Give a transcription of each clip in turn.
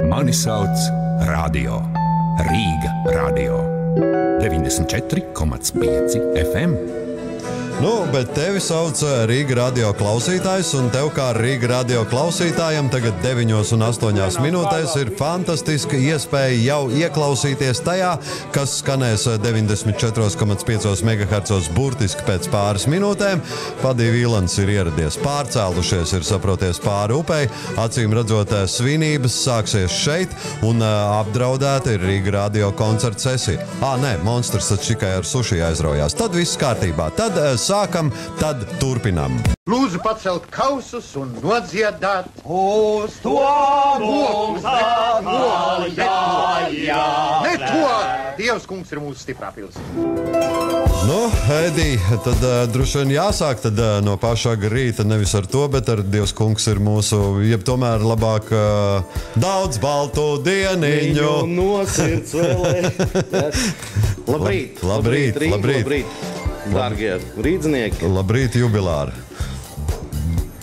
Mani sauc Radio. Rīga Radio. 94,5 FM. Nu, bet tevi sauc Rīga Radio klausītājs, un tev kā Rīga Radio klausītājam tagad 9:08 minūtēs ir fantastiska iespēja jau ieklausīties tajā, kas skanēs 94,5 MHz burtiski pēc pāris minūtēm. Padī Vīlants ir ieradies, pārcēlušies, ir saproties pāri upei, acīm redzot svinības sāksies šeit, un apdraudēta ir Rīga Radio koncerta sesija. Nē, Monsters taču tikai ar suši aizraujās. Tad viss kārtībā. Tad sākam, tad turpinam. Lūdzu pacelt kausus un nodziedāt. Uz to mums atkal jāiet. Ne to! Dievs kungs ir mūsu stiprā pils. Nu, Edi, tad droši vien jāsāk tad, no paša rīta, nevis ar to, bet ar Dievs kungs ir mūsu, jeb tomēr labāk daudz baltu dieniņu. No sirds vēlē. Labrīt. Labrīt. Dārgie rīdznieki. Labrīt, jubilāri.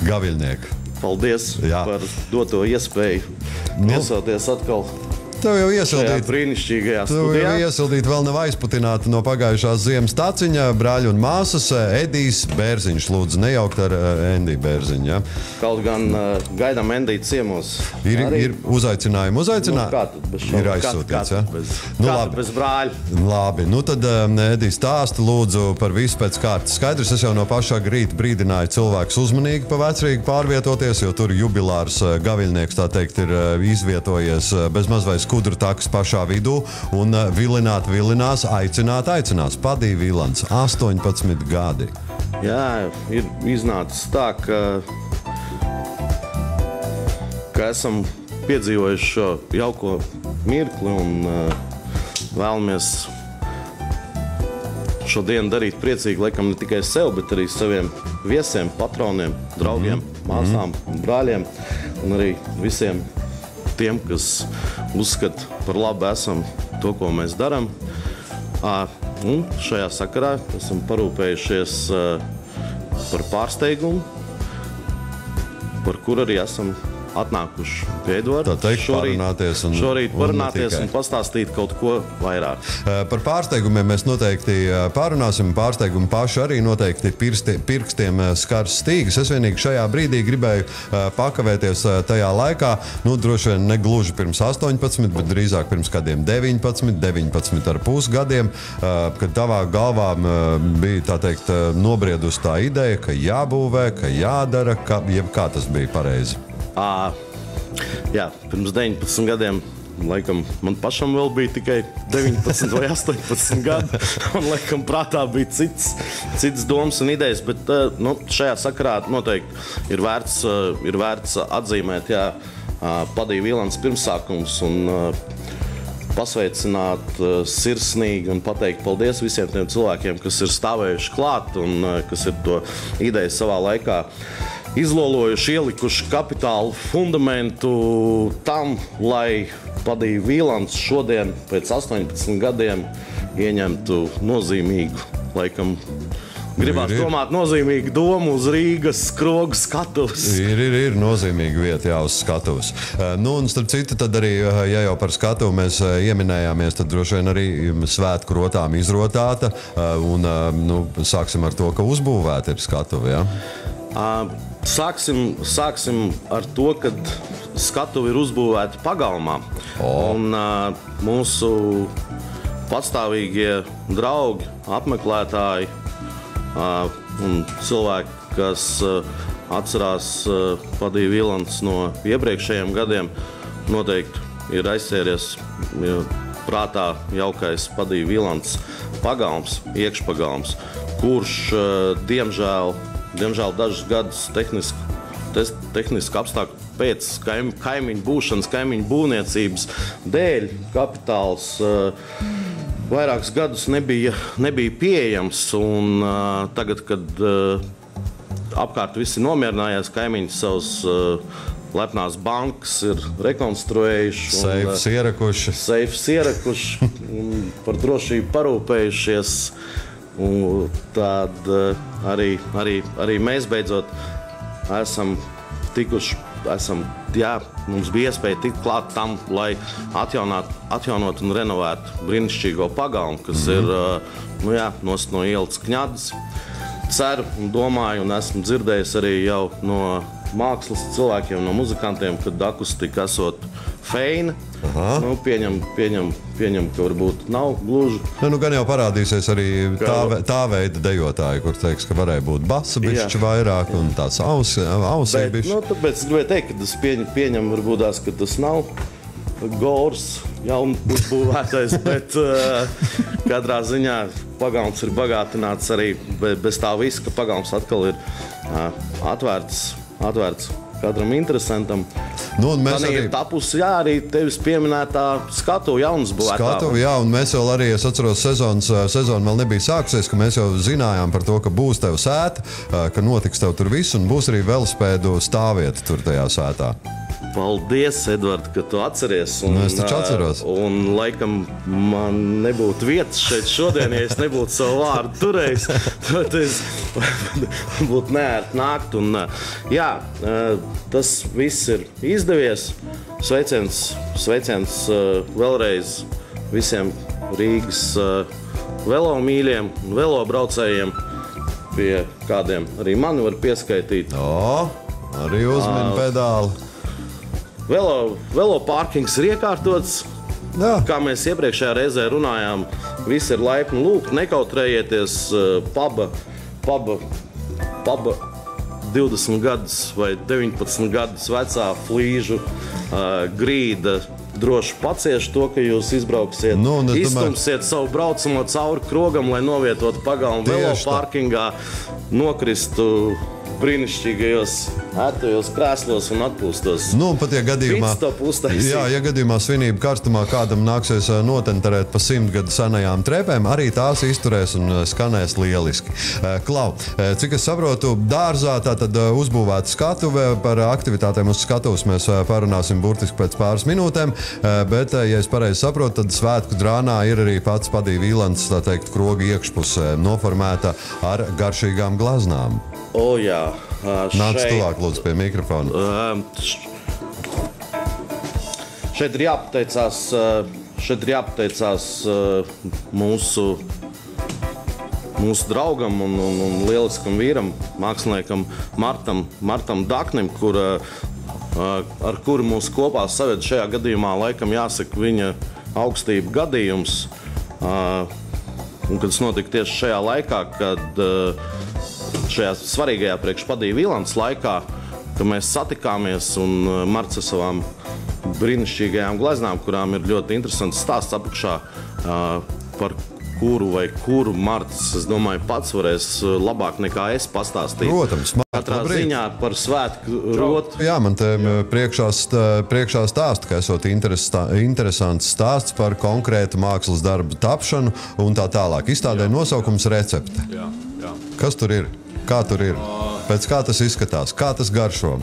Gaviļnieki. Paldies par doto iespēju iesauties atkal. Tev jau iesildīt. Brīnišķīgajā studijā. Tev jau iesildīt vēl nav aizputināta no pagājušās ziemas taciņa, brāļi un māsas, Edijs Bērziņš, lūdzu, nejaukt ar Endiju Bērziņu, ja? Kaut gan gaidām Endiju ciemos. Ir uzaicinājumi, Nu, kā tad bez šaubu? Ir aizsūtīts, ja? Kā tad bez brāļa? Labi, nu tad Edijs stāsta lūdzu par visu pēc kārtas. Skaidrs, es jau no pašā rīta brīdināju cilvēkus uzmanīgi pa Vecrīgu pārvietoties, jo tur jubilārs gaviļnieks, tā teikt, ir izvietojies bez maz vai skudru takas pašā vidū un vilinās, aicinās. Padī Vīlants, 18 gadi. Jā, ir iznācis tā, ka esam piedzīvojuši šo jauko mirkli un vēlamies šodien darīt priecīgi, laikam, ne tikai sev, bet arī saviem viesiem, patroniem, draugiem, māsām un brāļiem un arī visiem tiem, kas uzskata par labu esam to, ko mēs daram. Un šajā sakarā esam parūpējušies par pārsteigumu, par kur arī esam atnākuši pie Eduarda. Tā teikt, šorīt parunāties un pastāstīt kaut ko vairāk. Par pārsteigumiem mēs noteikti pārunāsim. Pārsteigumu paši arī noteikti pirkstiem skars stīgas. Es vienīgi šajā brīdī gribēju pakavēties tajā laikā, droši vien ne gluži pirms 18, bet drīzāk pirms kādiem 19 ar pus gadiem, kad tavā galvā bija, tā teikt, nobriedusi tā ideja, ka jābūvē, ka jādara, jeb kā tas bija pareizi. Jā, pirms 19 gadiem, laikam, man pašam vēl bija tikai 19 vai 18 gadi, un, laikam, prātā bija cits domas un idejas, bet šajā sakarā noteikti ir vērts atzīmēt, Padī Vīlants pirmsākums un pasveicināt sirsnīgi un pateikt paldies visiem tiem cilvēkiem, kas ir stāvējuši klāt un kas ir to ideju savā laikā izlolojuši, ielikuši kapitālu fundamentu tam, lai Padī Vīlants šodien pēc 18 gadiem ieņemtu nozīmīgu, laikam, gribās domāt nozīmīgu domu uz Rīgas skrogu skatuves. Ir nozīmīga vieta, uz skatuves. Un starp citu, tad arī, ja jau par skatuvu mēs ieminējāmies, tad droši vien arī svētku rotām izrotāta, un sāksim ar to, ka uzbūvēta ir skatuve, ja? Sāksim ar to, kad skatuve ir uzbūvēta pagalmā. Un mūsu patstāvīgie draugi, apmeklētāji un cilvēki, kas atcerās Padī Vīlants no iepriekšējiem gadiem, noteikti ir aizsēries prātā jaukais Padī Vīlants pagalms, iekšpagalms, kurš, diemžēl dažus gadus tehniski apstākļu pēc kaimiņu būšanas, kaimiņu būvniecības dēļ kapitāls vairākus gadus nebija pieejams. Un tagad, kad apkārt visi nomierinājās, kaimiņi savus lepnās bankas ir rekonstruējuši. Seifs ierakuši un par drošību parūpējušies. Un tad arī mēs beidzot esam tikuši, mums bija iespēja tikt klāt tam, lai atjaunot un renovētu brīnišķīgo pagalmu, kas ir nost no ielas Kņadas. Ceru un domāju, un esmu dzirdējis arī jau no mākslas cilvēkiem, no muzikantiem, kad akustika esot feina. Pieņem, ka varbūt nav gluži. Gan jau parādīsies arī tā veida dejotāji, kur teiks, ka varēja būt basa bišķi vairāk un tāds ausī bišķi. Tāpēc es gribēju teikt, ka tas pieņem varbūtās, ka tas nav gors, jaun uzbūvētais, bet katrā ziņā pagalms ir bagātināts arī bez tā visa, ka pagalms atkal ir atvērts katram interesantam. Mēs arī ir tapusi, arī tevis pieminētā skatuve jaunas būvētā. Skatuve, un mēs vēl arī, es atceros, sezona vēl nebija sākusies, ka mēs jau zinājām par to, ka būs tev sēta, ka notiks tev tur viss, un būs arī velospēdu stāvvieta tur tajā sētā. Paldies, Edvard, ka tu atceries. Es taču atceros. Un laikam man nebūtu vietas šeit šodien, ja es nebūtu savu vārdu turējis. Tad es būtu neērti nākt. Un, tas viss ir izdevies. Sveiciens vēlreiz visiem Rīgas velomīļiem un velobraucējiem, pie kādiem arī mani var pieskaitīt. Arī uzmini pedāli. Velo parkings ir iekārtots. Kā mēs iepriekšējā reizē runājām, visi ir laipni lūgt, nekautrējieties. Paba 20 gadus vai 19 gadus vecā flīžu grīda droši pacieš to, ka jūs izbrauksiet, izstumsiet savu braucamo cauri krogam, lai novietotu pagalmu velo parkingā, nokristu brīnišķīgajos ērtajos krēslos un atpūstos. Pat ja gadījumā svinību karstumā kādam nāksies notenterēt pa 100 gadu senajām trepēm, arī tās izturēs un skanēs lieliski. Klau, cik es saprotu, dārzā tātad uzbūvēta skatuve, par aktivitātēm uz skatuves mēs parunāsim burtiski pēc pāris minūtēm, bet, ja es pareizi saprotu, tad svētku drānā ir arī pats Padī Vīlants, tā teikt, kroga iekšpusē noformēta ar garšīgām glaznām. Jā. Nāc tuvāk, lūdzu, pie mikrofona. Šeit ir jāpateicās mūsu draugam un lieliskam vīram, māksliniekam Martam Daknim, ar kuru mūs kopā saved šajā gadījumā, laikam jāsaka viņa augstība gadījums. Un kad tas notika tieši šajā laikā, kad šajā svarīgajā priekš Padī Vīlants laikā, ka mēs satikāmies un Marts ar savām brīnišķīgajām gleznām, kurām ir ļoti interesants stāsts apakšā, par kuru Marts, es domāju, pats varēs labāk nekā es pastāstīt. Protams, katrā ziņā par svētku rotu. Man te priekšā stāsta, ka esot interesants stāsts par konkrētu mākslas darbu tapšanu un tā tālāk. Izstādē nosaukums Recepte. Kas tur ir? Kā tur ir? Pēc kā tas izskatās? Kā tas garšo?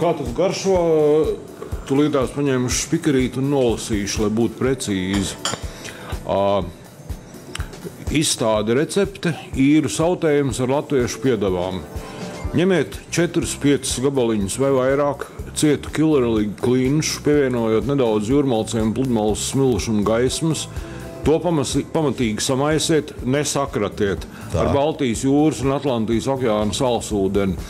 Kā tas garšo? Tu līdās paņēmuši špikarīti un nolasījuši, lai būtu precīzi. Izstāde Recepte, īru sautējums ar latviešu piedevām. Ņemiet 4-5 gabaliņus vai vairāk cietu killerlīgi klinšu, pievienojot nedaudz jūrmalciem, pludmales smilšu un gaismas. To pamatīgi samaisiet, nesakratiet ar Baltijas jūras un Atlantijas okeāna salsūdeni.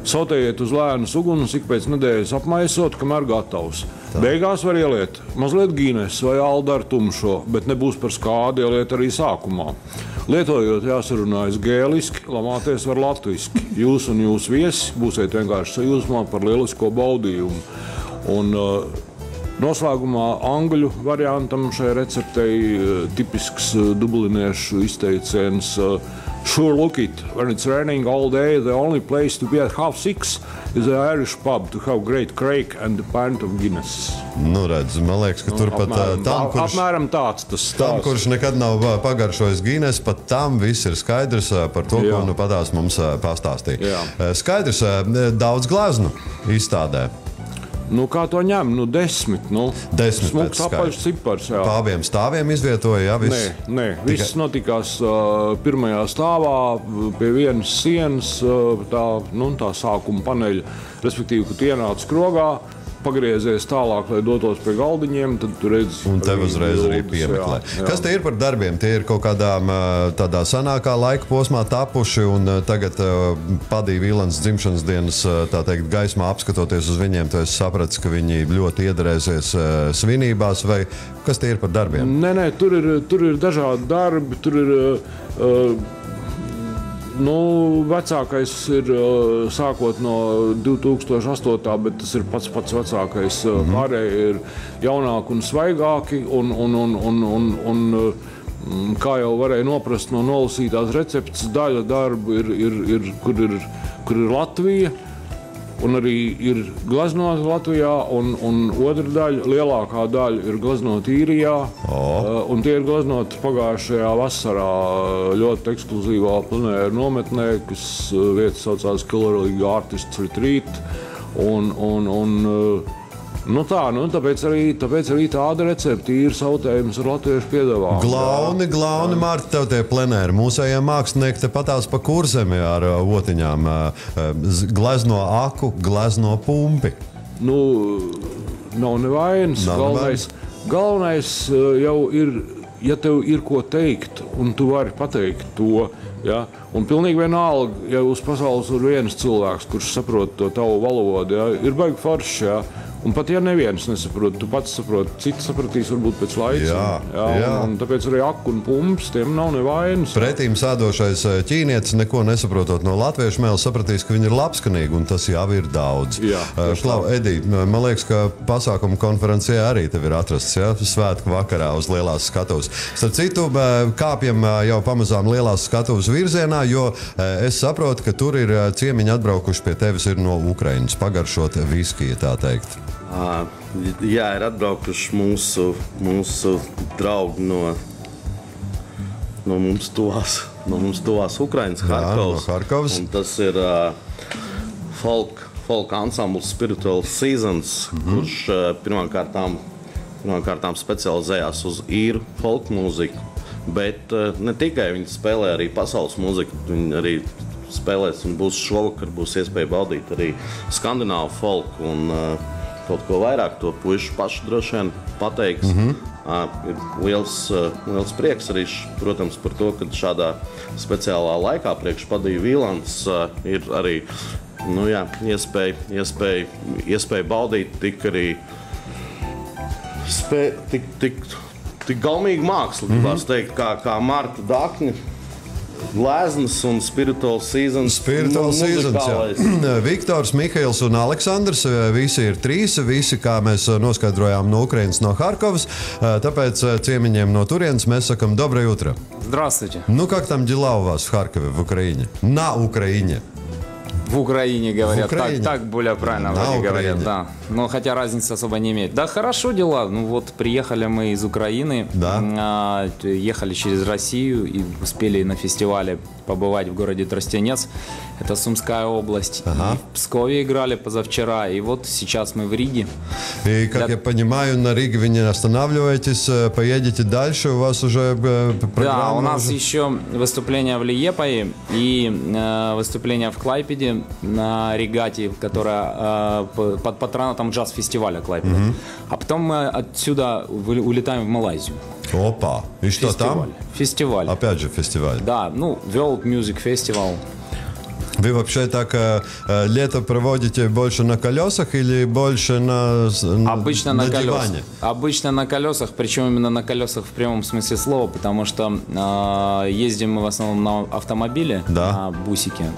Sautējiet uz lēnas uguns, ik pēc nedēļas apmaisot, kamēr gatavs. Beigās var ieliet mazliet gīnes vai aldu ar tumšo, bet nebūs par skādi ieliet arī sākumā. Lietojot jāsarunājas gēliski, lamāties var latviski. Jūs un jūs viesi būsiet vienkārši sajūsmā par lielisko baudījumu. Un noslēgumā angļu variantam šai receptei tipisks dubliniešu izteiciens Sure look it, when it's raining all day, the only place to be at 5:30 is the Irish pub to have great crack and a pint of Guinness. Redz, man liekas, ka tur pat apmēram tāds tas stāsts. Tam, kurš nekad nav pagaršojis Guinness, pat tam viss ir skaidrs par to, ko nu patās mums pastāstīja. Skaidrs, daudz glaznu izstādē. Nu, kā to ņem? 10. 10 smuks pēc apaļš skaita. cipars. Jā. Pa abiem stāviem izvietoja, jā, viss? Nē, viss notikās pirmajā stāvā pie vienas sienas, tā sākuma paneļa, respektīvi, kad ienāca krogā, pagriezies tālāk, lai dotos pie galdiņiem, tad tu redzi... Un tev uzreiz arī piemeklē. Jā. Kas tie ir par darbiem? Tie ir kaut kādā tādā senākā laika posmā tapuši, un tagad Padī Vīlans dzimšanas dienas, tā teikt, gaismā apskatoties uz viņiem, tu esi sapratis, ka viņi ļoti iedarēsies svinībās, vai kas tie ir par darbiem? Nē, tur ir dažādi darbi, tur ir... vecākais ir sākot no 2008. Bet tas ir pats vecākais. Pārējie ir jaunāki un svaigāki. Un, kā jau varēja noprast no nolasītās receptes, daļa darbu ir, kur ir Latvija. Un arī ir gleznota Latvijā, un otra daļa, lielākā daļa ir gleznota Īrijā. Un tie ir gleznoti pagājušajā vasarā ļoti ekskluzīvā plenēra nometnē, kas vieta saucās Killer League Artists Retreat. Tāpēc arī tāda recepte ir sautējums ar latviešu piedāvājumu. Glauni, Mārta, tev tie plenēri. Mūsējiem mākslinieki te patās pa kursiem ar otiņām. Glezno aku, glezno pumpi. Nav nevainas. Galvenais jau ir, ja tev ir ko teikt, un tu vari pateikt to. Ja? Un pilnīgi vienalga, ja uz pasaules ir viens cilvēks, kurš saprot to tavu valodu, ja? Ir baigi foršs. Ja? Un pat ja neviens nesaprot, tu pats saproti, citi sapratīs varbūt pēc laika. Un tāpēc arī aku un pumps, tiem nav nevainas. Pretīm sēdošais ķīnietis, neko nesaprotot no latviešu mēles, sapratīs, ka viņi ir labskanīgi, un tas jau ir daudz. Klau, Edīt, man liekas, ka pasākuma konferencē arī tev ir atrasts, ja? Svētku vakarā uz lielās skatuves. Starp citu, kāpjam jau pamazām lielās skatuves virzienā, jo es saprotu, ka tur ir ciemiņi atbraukuši pie tevis ir no Ukrainas, pagaršot viskiju, tā teikt. Jā, ir atbraukuši mūsu draugi no mums tuvās Ukrainas, Harkovas. Un tas ir folk ansambls Spiritual Seasons, kurš pirmkārtām specializējās uz īru folk mūziku. Bet ne tikai viņi spēlē arī pasaules mūziku, viņi arī spēlēs un šovakar būs iespēja baudīt arī skandināvu folk un kaut ko vairāk, to puiši paši droši vien pateiks. Ir liels prieks arī, protams, par to, ka šādā speciālā laikā priekš Padī Vīlants ir arī iespēja baudīt tik galmīgu mākslu, gribās teikt, kā Marta Dakņa. Gleznas un Spiritual Seasons. Viktors, Mihails un Aleksandrs, visi ir trīs, visi, kā mēs noskaidrojām, no Ukrainas, no Harkovas, tāpēc ciemiņiem no turienes mēs sakam доброе утро. Здравствуйте. Как там дела у вас в Харькове, в Украине? На Украине. В Украине говорят, в Украине. Так более правильно говорят, да. Но хотя разницы особо не имеет. Да, хорошо дела. Приехали мы из Украины, ехали через Россию и успели на фестивале побывать в городе Тростянец. Это Сумская область. И в Пскове играли позавчера, и вот сейчас мы в Риге. И, как я понимаю, на Риге вы не останавливаетесь, поедете дальше, у вас уже программа? Да, у нас еще выступление в Лиепае и выступление в Клайпеде на регате, которая под патронатом джаз-фестиваля Клайпеда. А потом мы отсюда улетаем в Малайзию. Опа! И что там? Фестиваль. Опять же фестиваль. Да, World Music Festival. Вы вообще так лето проводите больше на колесах или больше на диване? Обычно на колесах, причем именно на колесах в прямом смысле слова, потому что ездим мы в основном на автомобиле, на бусике.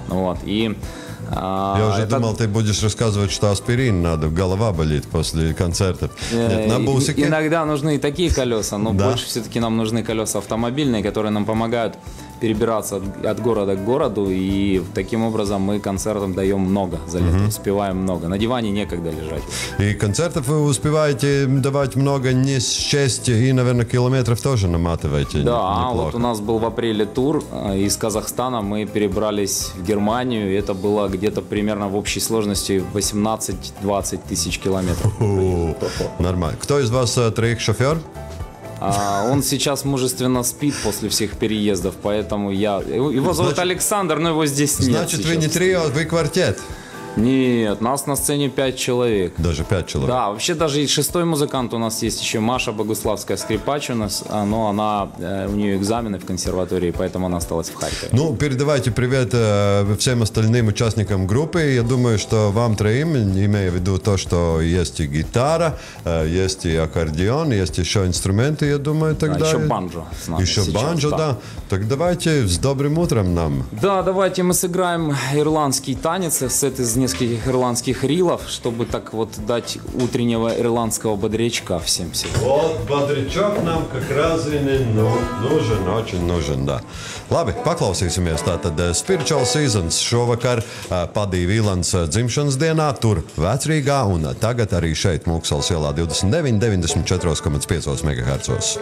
Я уже думал, ты будешь рассказывать, что аспирин надо, голова болит после концерта. Нет, на бусике. Иногда нужны и такие колеса, но больше все-таки нам нужны колеса автомобильные, которые нам помогают перебираться от города к городу, и таким образом мы концертам даем много за лето, успеваем много. На диване некогда лежать. И концертов вы успеваете давать много, не счесть, и, наверное, километров тоже наматываете. Да, неплохо. вот у нас был в апреле тур из Казахстана, мы перебрались в Германию, и это было где-то примерно в общей сложности 18-20 тысяч километров. Нормально. Кто из вас троих шофер? Он сейчас мужественно спит после всех переездов, поэтому его зовут Александр, но его здесь нет. Значит, вы не трио, вы квартет. Нет, нас на сцене 5 человек. Даже 5 человек? Да, вообще даже и 6-й музыкант у нас есть еще, Маша Богуславская, скрипач у нас, но у нее экзамены в консерватории, поэтому она осталась в Харькове. Ну, передавайте привет всем остальным участникам группы. Я думаю, что вам троим, имея в виду то, что есть и гитара, есть и аккордеон, есть еще инструменты, я думаю, тогда... еще банджо с нами еще сейчас, банджо, да. Так давайте с добрым утром нам. Да, давайте мы сыграем ирландский танец, сет из нескольких ирландских рилов, чтобы так вот дать утреннего ирландского бодрячка всем сегодня. Вот бодрячок нам как раз и нужен, очень нужен, да. Labi, paklausīsimies tātad Spiritual Seasons šovakar Padija Vīlans dzimšanas dienā, tur Vecrīgā un tagad arī šeit Mūksalas ielā 29, 94,5 MHz.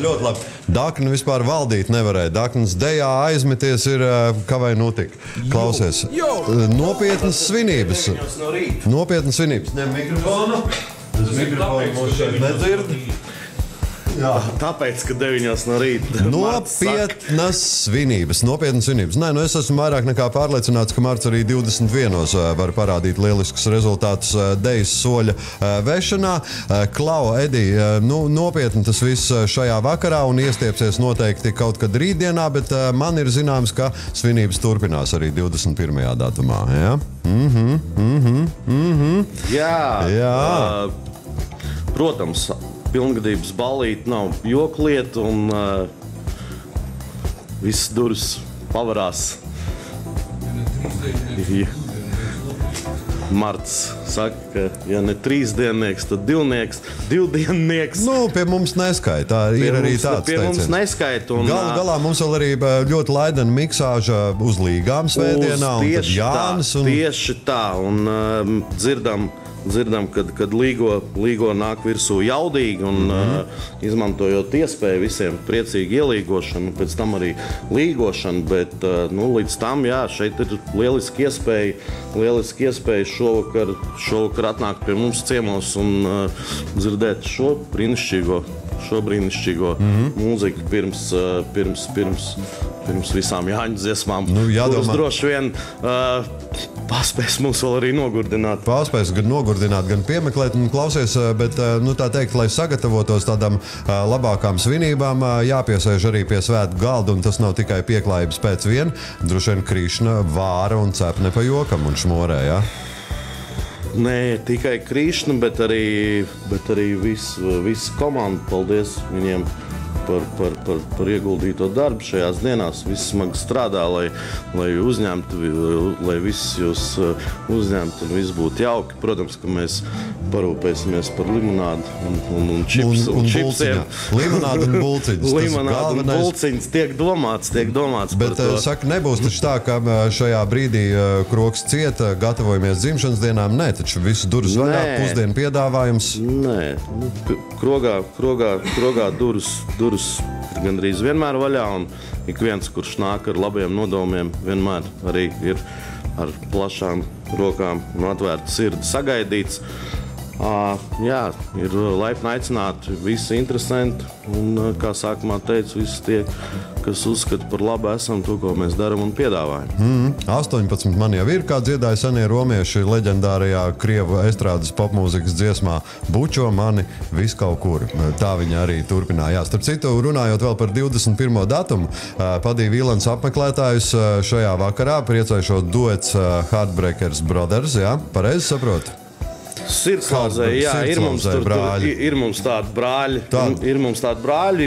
ļoti labi. Dakni vispār valdīt nevarēja. Daknis dejā aizmeties ir, kā vai notika. Klausies. Nopietnas svinības. Nopietnas svinības. Ne mikrofonu. Tas mikrofonu mūs šeit nedzird. Jā. Tāpēc, ka 9 no rīta. Nopietnas svinības. Nē, es esmu vairāk nekā pārliecināts, ka Marts arī 21 var parādīt lieliskus rezultātus dejas soļa vešanā. Klau, Edi, nopietni tas viss šajā vakarā un iestiepsies noteikti kaut kad rītdienā, bet man ir zināms, ka svinības turpinās arī 21. datumā. Ja? Jā. Protams, pilngadības ballīte nav joklieta un visas durvis pavarās. Marts saka, ka ja ne 3-diennieks, tad 2-diennieks. Pie mums neskaita. Ir arī tāds teiciens. Pie mums neskaita. Galā mums vēl arī ļoti laidena miksāža uz līgām svētdienā. Tieši tā. Un dzirdam, kad līgo nāk virsū jaudīgi un izmantojot iespēju visiem priecīgi ielīgošanu, pēc tam arī līgošanu, bet līdz tam, jā, šeit ir lieliski iespēja šovakar atnākt pie mums ciemos un dzirdēt šo brīnišķīgo mūziku pirms visām Jāņu dziesmām, kuras droši vien paspēs mūs vēl arī nogurdināt. Paspēs gan nogurdināt, gan piemeklēt un klausies, bet, tā teikt, lai sagatavotos tādām labākām svinībām, jāpiesēž arī pie svētku galda, un tas nav tikai pieklājības pēc vien, droši vien krīšana, vāra un cep ne pa jokam un šmorē, jā? Nē, tikai krīšana, bet arī visa komanda. Paldies viņiem par ieguldīto darbu šajās dienās. Visi smagi strādā, lai visus jūs uzņemtu un viss būtu jauki. Protams, ka mēs parūpēsimies par limonādu un čipsiem. Limonādu un bulciņus. Limonādu un bulciņus tiek domāts bet, par to. Saka, nebūs taču tā, ka šajā brīdī kroks cieta, gatavojamies dzimšanas dienām. Nē, taču visu durvis vaļā, pusdienu piedāvājums. Nē, krogā durvis ir gandrīz vienmēr vaļā, un ik viens, kurš nāk ar labiem nodomiem, vienmēr arī ir ar plašām rokām un atvērtu sirdi sagaidīts. Jā, ir laipni aicināti visi interesanti, un, kā sākumā teicu, visi tie, kas uzskata par labu esam to, ko mēs darām un piedāvājam. 18 man jau ir, kā dziedāja senie romieši leģendārajā krievu estrādes popmūzikas dziesmā Bučo mani vis kaut kur. Tā viņa arī turpinājās. Starp citu, runājot vēl par 21. datumu, Padija Vīlans apmeklētājus šajā vakarā priecējušo duets Heartbreakers Brothers, jā? Pareizi saprotu? Sirdsklauzē, jā, ir mums tādi brāļi.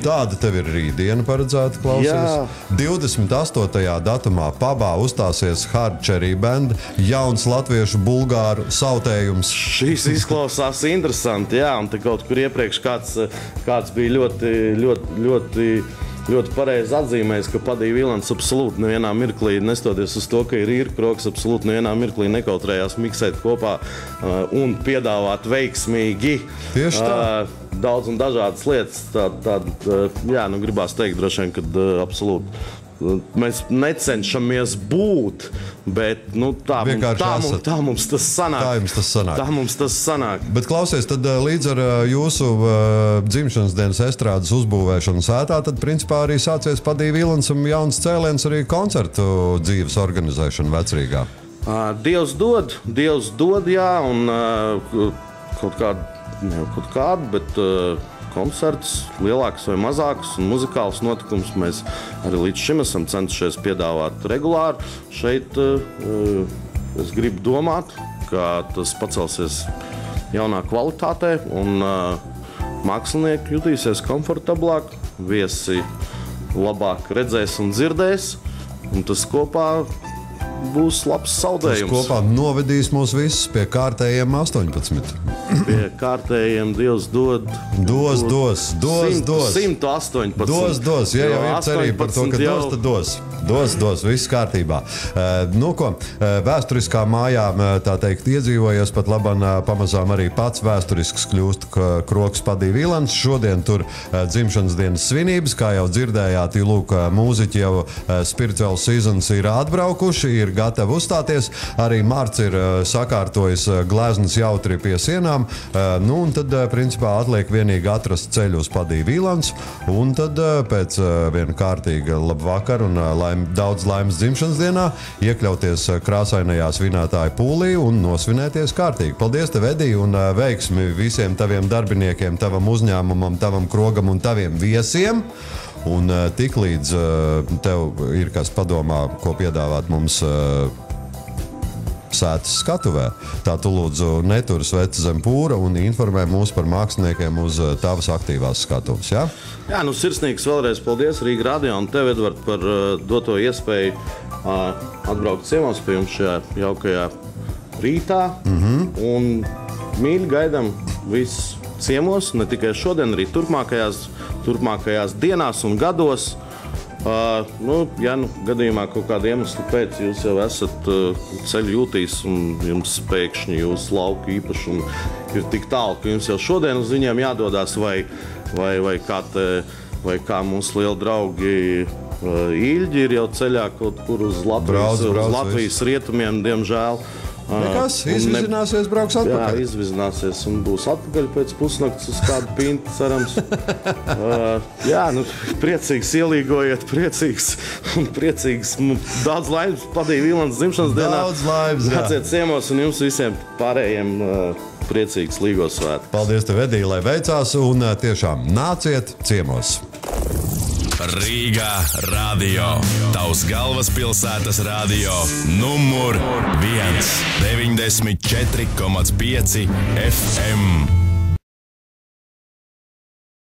Tāda tev ir rītdiena paredzēta, klausies. 28. datumā pabā uzstāsies Hard Cherry Band, jauns latviešu bulgāru sautējums. Šīs izklausās interesanti, jā, un te kaut kur iepriekš kāds bija ļoti pareizi atzīmējis, ka Padija Vīlants absolūti nevienā mirklī, nestoties uz to, ka ir īrkroks, absolūti nevienā mirklī nekautrējās miksēt kopā un piedāvāt veiksmīgi daudz un dažādas lietas. Gribās teikt droši vien, ka absolūti mēs necenšamies būt, bet tā mums tas sanāk. Bet klausies, tad līdz ar jūsu dzimšanas dienas estrādes uzbūvēšanu sētā, tad principā arī sācies Padija Vīlansam jauns cēliens arī koncertu dzīves organizēšanu Vecrīgā. Dievs dod, jā, un kaut kādu, bet koncerts, lielāks vai mazāks un muzikāls notikums mēs arī līdz šim esam centušies piedāvāt regulāri. Šeit es gribu domāt, ka tas pacelsies jaunā kvalitātē un mākslinieki jutīsies komfortablāk, viesi labāk redzēs un dzirdēs, un tas kopā būs labs saldējums. Tas kopā novedīs mūs visus pie kārtējiem 18. Pie kārtējiem Dievs dos. 118. Dos, ja jau ir cerība par to, ka dos, tad dos. Dos, viss kārtībā. Vēsturiskā mājā, tā teikt, iedzīvojies pat labam pamazām arī pats vēsturisks kļūst Krokas Padī Vīlants. Šodien tur dzimšanas dienas svinības, kā jau dzirdējāt, lūk, mūziķi jau Spiritual Seasons ir atbraukuši, ir gatavi uzstāties. Arī Mārts ir sakārtojis gleznas jautri pie sienām. Un tad, principā, atliek vienīgi atrast ceļu uz Padī Vīlants. Un tad pēc viena kārtīga labvakar un daudz laimes dzimšanas dienā, iekļauties krāsainajā svinētāju pūlī un nosvinēties kārtīgi. Paldies tev, Edī, un veiksmi visiem taviem darbiniekiem, tavam uzņēmumam, tavam krogam un taviem viesiem. Un tiklīdz tev ir kas padomā, ko piedāvāt mums sētas skatuvē. Tā tu lūdzu netur sveci zem pūra un informē mūs par māksliniekiem uz tavas aktīvās skatuves, ja? Jā, sirsnīgs vēlreiz paldies Rīga Radio un tev, Edvard, par doto iespēju atbraukt ciemos pie jums šajā jaukajā rītā. Un mīļi gaidam visus ciemos, ne tikai šodien, arī turpmākajās dienās un gados. Ja gadījumā kaut kāda iemesla pēc jūs jau esat ceļu jūtīs un jums pēkšņi jūsu lauku īpašumi ir tik tālu, ka jums jau šodien uz viņiem jādodās vai kā mūsu lieli draugi Īļģi ir jau ceļā kaut kur uz Latvijas rietumiem, diemžēl. Nekas, izvizināsies, brauks atpakaļ. Jā, izvizināsies un būs atpakaļ pēc pusnakts uz kādu pinti, cerams. Priecīgs ielīgojiet, priecīgs. Daudz laimes Padī Vīlants dzimšanas dienā. Daudz laimes, jā. Nāciet ciemos un jums visiem pārējiem priecīgs Līgos svētkus. Paldies tev, Edī, lai veicās un tiešām nāciet ciemos. Rīga Radio. Tavs galvaspilsētas radio. Numur 1. 94,5 FM.